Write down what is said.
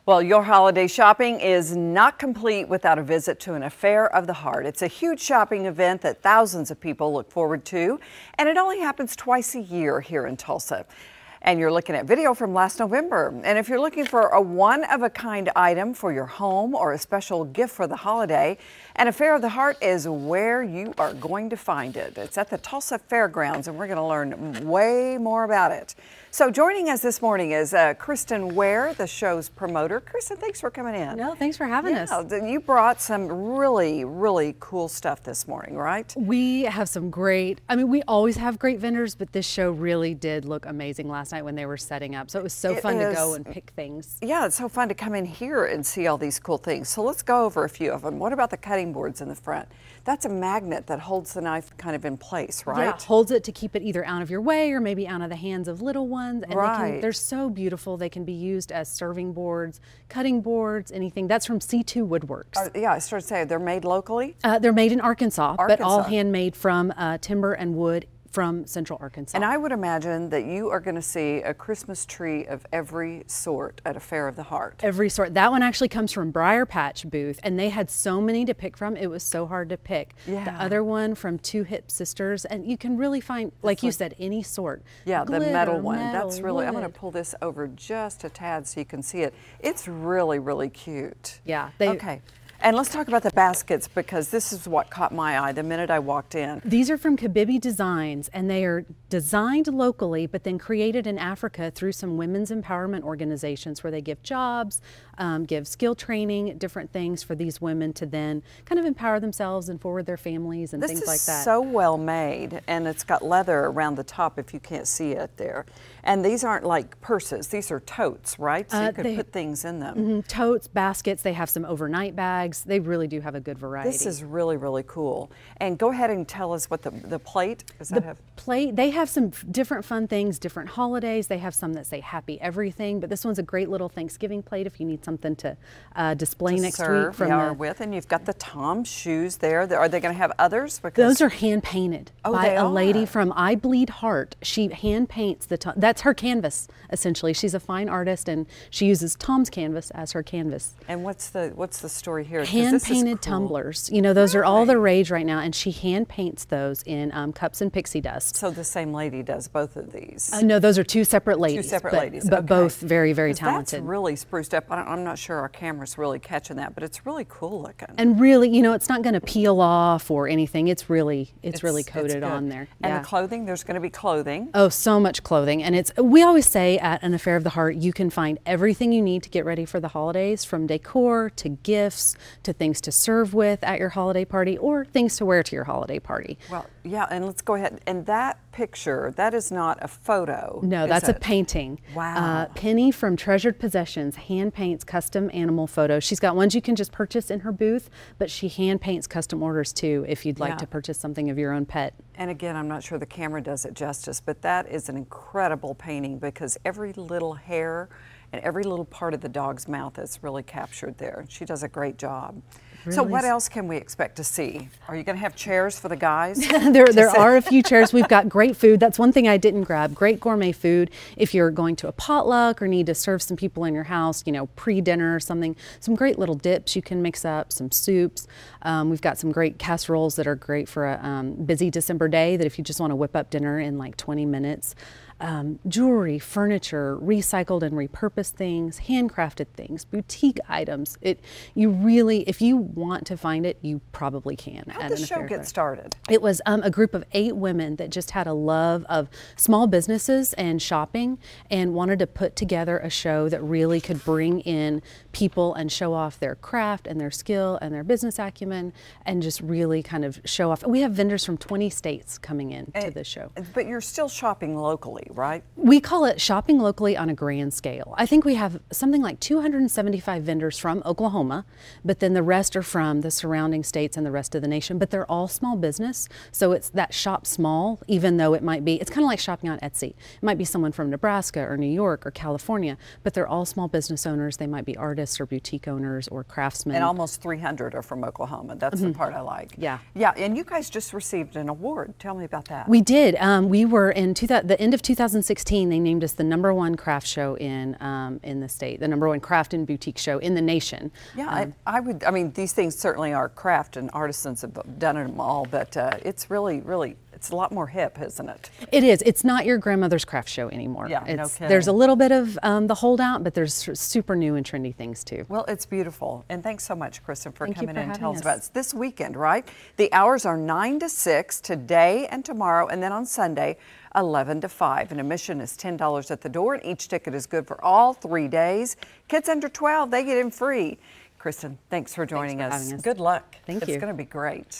Well, your holiday shopping is not complete without a visit to an Affair of the Heart. It's a huge shopping event that thousands of people look forward to, and it only happens twice a year here in Tulsa. And you're looking at video from last November. And if you're looking for a one-of-a-kind item for your home or a special gift for the holiday, an Affair of the Heart is where you are going to find it. It's at the Tulsa Fairgrounds, and we're going to learn way more about it. So joining us this morning is Kristen Ware, the show's promoter. Kristen, thanks for coming in. No, thanks for having us. You brought some really cool stuff this morning, right? We have some great, we always have great vendors, but this show really did look amazing last night when they were setting up. So it was so fun to go and pick things. Yeah, it's so fun to come in here and see all these cool things. So let's go over a few of them. What about the cutting boards in the front? That's a magnet that holds the knife kind of in place, right? Yeah, holds it to keep it either out of your way or maybe out of the hands of little ones. And they're so beautiful. They can be used as serving boards, cutting boards, anything. That's from C2 Woodworks. Yeah, I started to say, they're made locally? They're made in Arkansas, but all handmade from timber and wood from Central Arkansas. And I would imagine that you are going to see a Christmas tree of every sort at Affair of the Heart. Every sort. That one actually comes from Briar Patch booth, and they had so many to pick from, it was so hard to pick. Yeah. The other one from Two Hip Sisters, and you can really find, like you said, any sort. Yeah, Glitter, the metal one. That's really, wood. I'm going to pull this over just a tad so you can see it. It's really cute. Yeah. Okay. And let's talk about the baskets, because this is what caught my eye the minute I walked in. These are from Kabibi Designs, and they are designed locally, but then created in Africa through some women's empowerment organizations where they give jobs, give skill training, different things for these women to then kind of empower themselves and forward their families and things like that. This is so well made, and it's got leather around the top if you can't see it there. And these aren't like purses, these are totes, right? So you could put things in them. Totes, baskets, they have some overnight bags. They really do have a good variety. This is really cool. And go ahead and tell us what the plate, does that have? Plate, they have some different fun things, different holidays. They have some that say happy everything, but this one's a great little Thanksgiving plate if you need something to display next week. With, and you've got the Tom's shoes there. Are they going to have others? Because those are hand painted by a lady from I Bleed Heart. She hand paints the Tom. That's her canvas, essentially. She's a fine artist, and she uses Tom's canvas as her canvas. And what's the story here? Hand painted tumblers. You know, those are all the rage right now, and she hand paints those in cups and pixie dust. So the same lady does both of these? No, those are two separate ladies. Two separate ladies, but both very talented. That's really spruced up. I'm not sure our camera's really catching that, but it's really cool looking. And really, you know, it's not going to peel off or anything. It's really coated on there. And the clothing, there's going to be clothing. Oh, so much clothing. And we always say at an Affair of the Heart, you can find everything you need to get ready for the holidays, from decor to gifts to things to serve with at your holiday party or things to wear to your holiday party. Well, yeah, and let's go ahead. And that picture, that is not a photo. No, that's a painting. Wow. Penny from Treasured Possessions hand paints custom animal photos. She's got ones you can just purchase in her booth, but she hand paints custom orders too if you'd like to purchase something of your own pet. And again, I'm not sure the camera does it justice, but that is an incredible painting, because every little hair and every little part of the dog's mouth is really captured there. She does a great job. Really? So what else can we expect to see? Are you going to have chairs for the guys? there are a few chairs. We've got great food. That's one thing I didn't grab. Great gourmet food. If you're going to a potluck or need to serve some people in your house, you know, pre-dinner or something, some great little dips you can mix up, some soups. We've got some great casseroles that are great for a busy December day, that if you just want to whip up dinner in like 20 minutes. Jewelry, furniture, recycled and repurposed things, handcrafted things, boutique items. You really, if you want to find it, you probably can. How did the show get started? It was a group of 8 women that just had a love of small businesses and shopping, and wanted to put together a show that really could bring in people and show off their craft and their skill and their business acumen, and just really kind of show off. We have vendors from 20 states coming in to the show. But you're still shopping locally, right? We call it shopping locally on a grand scale. I think we have something like 275 vendors from Oklahoma, but then the rest are from the surrounding states and the rest of the nation, but they're all small business. So it's that shop small, even though it might be, it's kind of like shopping on Etsy. It might be someone from Nebraska or New York or California, but they're all small business owners. They might be artists or boutique owners or craftsmen. And almost 300 are from Oklahoma. That's the part I like. Yeah. Yeah, and you guys just received an award. Tell me about that. We did. We were in the end of 2000. 2016, they named us the #1 craft show in the state, the #1 craft and boutique show in the nation. Yeah, I mean, these things certainly are craft and artisans have done them all, but it's really, it's a lot more hip, isn't it? It is. It's not your grandmother's craft show anymore. Yeah, no kidding. There's a little bit of the holdout, but there's super new and trendy things too. Well, it's beautiful. And thanks so much, Kristen, for Thank you coming for in and having telling us us. about it. It's this weekend, right? The hours are 9 to 6 today and tomorrow, and then on Sunday, 11 to 5. And admission is $10 at the door, and each ticket is good for all 3 days. Kids under 12, they get in free. Kristen, thanks for joining Thanks for us. having us. Good luck. Thank you. It's going to be great.